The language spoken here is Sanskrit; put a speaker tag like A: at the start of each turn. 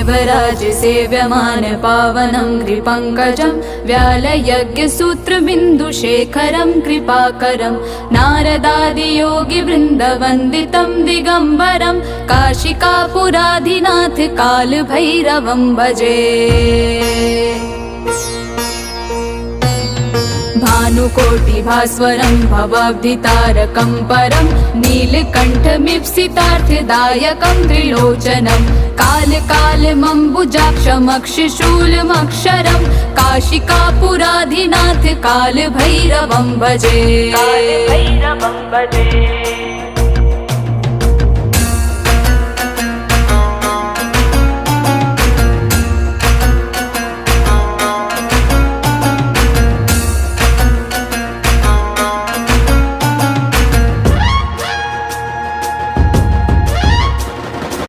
A: शिवराज सेव्यमान पावनं कृपङ्कजं व्यालयज्ञसूत्रबिन्दुशेखरं कृपाकरं नारदादियोगिवृन्दवन्दितं दिगम्बरं काशिकापुराधिनाथ कालभैरवं भजे। भानुकोटिभास्वरं भवाब्धितारकं परं नीलकण्ठमीप्सितार्थदायकं त्रिलोचनं कालकालमम्बुजाक्षमक्षशूलमक्षरं काशिकापुराधिनाथ कालभैरवं भजे।